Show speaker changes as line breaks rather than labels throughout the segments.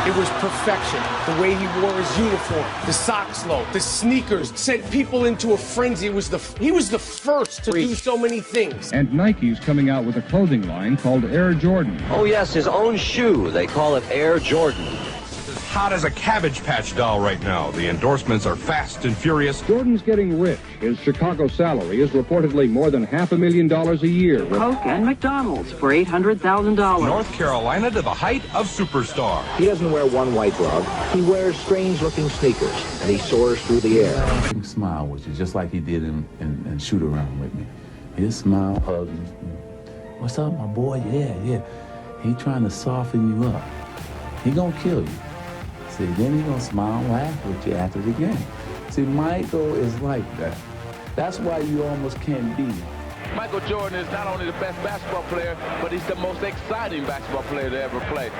It was perfection. The way he wore his uniform, the socks low, the sneakers, sent people into a frenzy. He was the first to do so many things.
And Nike's coming out with a clothing line called Air Jordan.
Oh yes, his own shoe. They call it Air Jordan.
Hot as a Cabbage Patch doll right now. The endorsements are fast and furious.
Jordan's getting rich. His Chicago salary is reportedly more than $500,000 a year.
Coke and McDonald's for $800,000.
North Carolina to the height of superstar.
He doesn't wear one white glove. He wears strange-looking sneakers, and he soars through the air.
He smile with you, just like he did in shoot around with me. His smile, hug me. What's up, my boy? Yeah. He trying to soften you up. He gonna kill you. See, then he gonna smile and laugh with you after the game. See, Michael is like that. That's why you almost can't beat him.
Michael Jordan is not only the best basketball player, but he's the most exciting basketball player to ever play.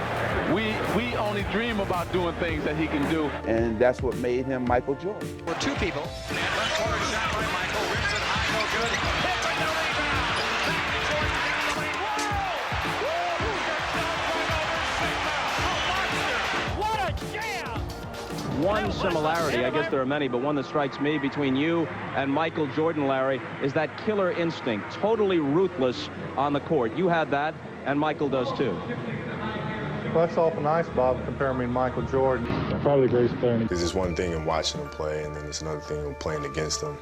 We only dream about doing things that he can do.
And that's what made him Michael Jordan.
We're two people. Left corner shot by Michael. Rips it high, no good. Hit by the rebound. Back to Jordan down the lane. Whoa! What a jam!
One similarity, I guess there are many, but one that strikes me between you and Michael Jordan, Larry, is that killer instinct, totally ruthless on the court. You had that, and Michael does too.
Well, that's awful nice, Bob, comparing me to Michael Jordan. Probably the greatest player.
Because it's one thing in watching him play, and then it's another thing in playing against him.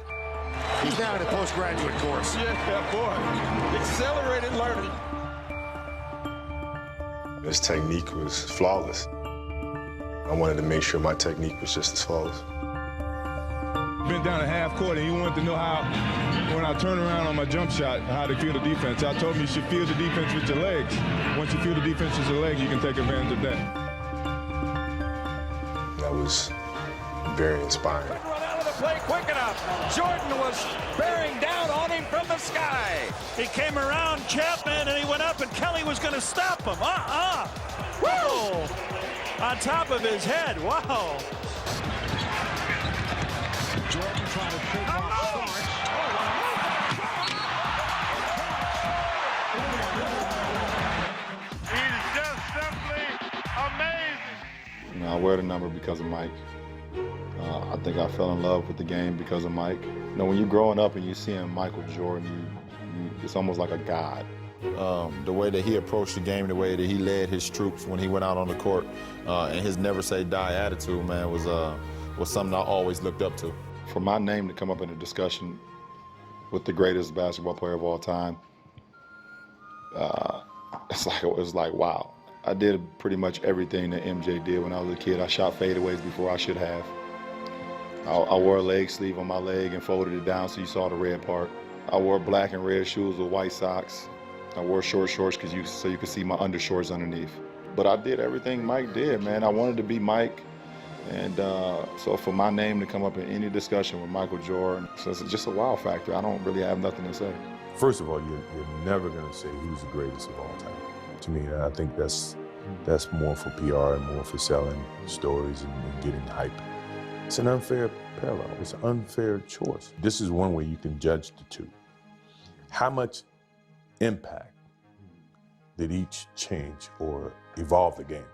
He's now in a postgraduate course.
Yeah, boy. Accelerated learning.
His technique was flawless. I wanted to make sure my technique was just as flawless.
Been down a half court, and you wanted to know how, when I turn around on my jump shot, how to feel the defense. I told him you should feel the defense with your legs. Once you feel the defense with your legs, you can take advantage of that.
That was very inspiring.
Couldn't run out of the play quick enough. Jordan was bearing down on him from the sky. He came around Chapman, and he went up, and Kelly was going to stop him. Whoa! On top of his head. Wow.
Jordan trying to take off Starks.
He's just simply amazing.
You know, I wear the number because of Mike. I think I fell in love with the game because of Mike. You know, when you're growing up and you're seeing Michael Jordan, it's almost like a god.
The way that he approached the game, the way that he led his troops when he went out on the court, and his never say die attitude, man, was something I always looked up to.
For my name to come up in a discussion with the greatest basketball player of all time, it was like wow. I did pretty much everything that MJ did when I was a kid. I shot fadeaways before I should have. I wore a leg sleeve on my leg and folded it down so you saw the red part. I wore black and red shoes with white socks. I wore short shorts so you could see my undershorts underneath. But I did everything Mike did, man. I wanted to be Mike. And so for my name to come up in any discussion with Michael Jordan, so it's just a wow factor. I don't really have nothing to say.
First of all, you're never going to say who's the greatest of all time. To me, I think that's more for PR and more for selling stories and getting hype. It's an unfair parallel. It's an unfair choice. This is one way you can judge the two. How much impact did each change or evolve the game?